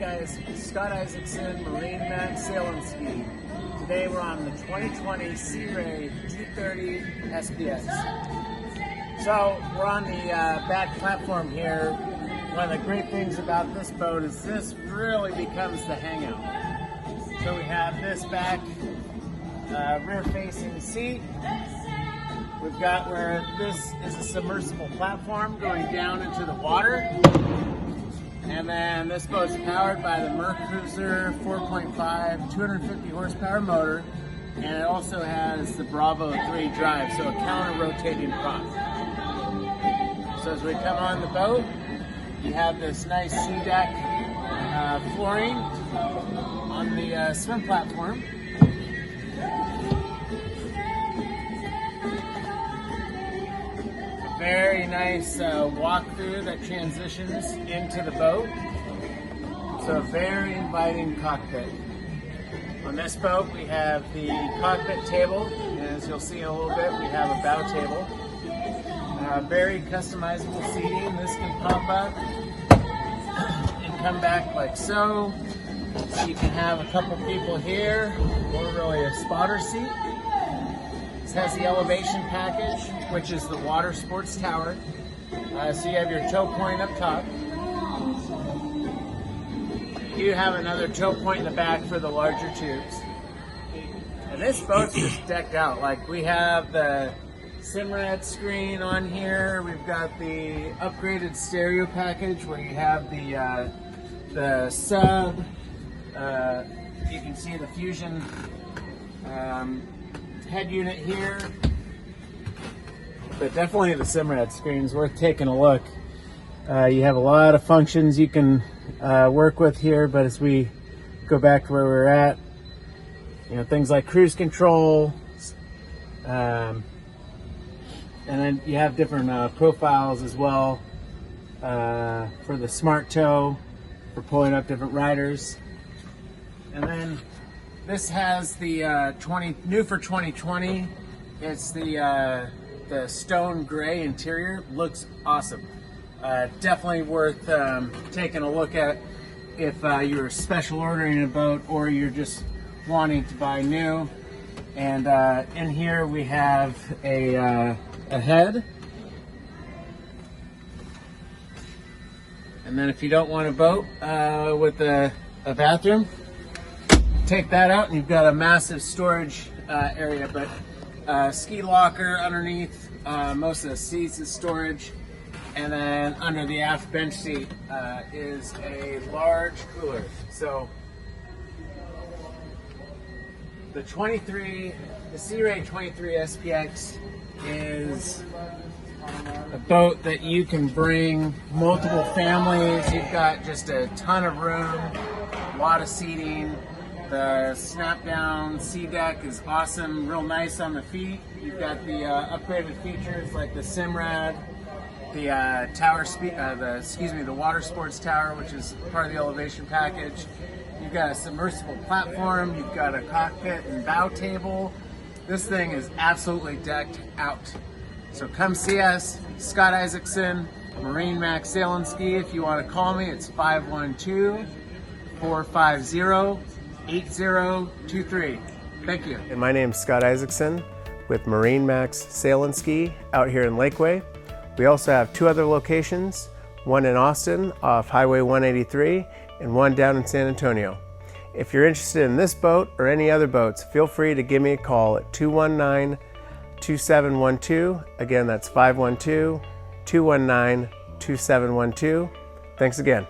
guys, Scott Isaacson, MarineMax, Sail and Ski. Today we're on the 2020 Sea Ray G30 SPX. So we're on the back platform here. One of the great things about this boat is this really becomes the hangout. So we have this back rear-facing seat. We've got where this is a submersible platform going down into the water. And then this boat's powered by the Merc Cruiser 4.5 250 horsepower motor, and it also has the Blvd drive, so a counter-rotating prop. So as we come on the boat, you have this nice Seadek flooring on the swim platform. Very nice walkthrough that transitions into the boat. So a very inviting cockpit. On this boat we have the cockpit table, and as you'll see in a little bit we have a bow table. Very customizable seating. This can pop up and come back like so. So you can have a couple people here, or really a spotter seat. This has the elevation package, which is the water sports tower. So you have your tow point up top. You have another tow point in the back for the larger tubes. And this boat's just decked out. Like, we have the Simrad screen on here. We've got the upgraded stereo package where you have the sub. You can see the Fusion head unit here, but definitely the Simrad screen is worth taking a look. You have a lot of functions you can work with here, but as we go back to where we're at, you know, things like cruise control, and then you have different profiles as well for the smart tow, for pulling up different riders. And then this has the new for 2020. It's the stone gray interior. Looks awesome. Definitely worth taking a look at if you're special ordering a boat or you're just wanting to buy new. And in here we have a head. And then if you don't want a boat with a bathroom, take that out and you've got a massive storage area, but ski locker underneath most of the seats is storage, and then under the aft bench seat is a large cooler. So the Sea Ray 23 SPX is a boat that you can bring multiple families. You've got just a ton of room, a lot of seating. The snap-down Seadek is awesome, real nice on the feet. You've got the upgraded features like the Simrad, the water sports tower, which is part of the elevation package. You've got a submersible platform. You've got a cockpit and bow table. This thing is absolutely decked out. So come see us, Scott Isaacson, MarineMax Sail and Ski. If you want to call me, it's 512-450-8023. Thank you. And my name's Scott Isaacson with MarineMax Sail and Ski out here in Lakeway. We also have two other locations, one in Austin off Highway 183 and one down in San Antonio. If you're interested in this boat or any other boats, feel free to give me a call at 219-2712. Again, that's 512-219-2712. Thanks again.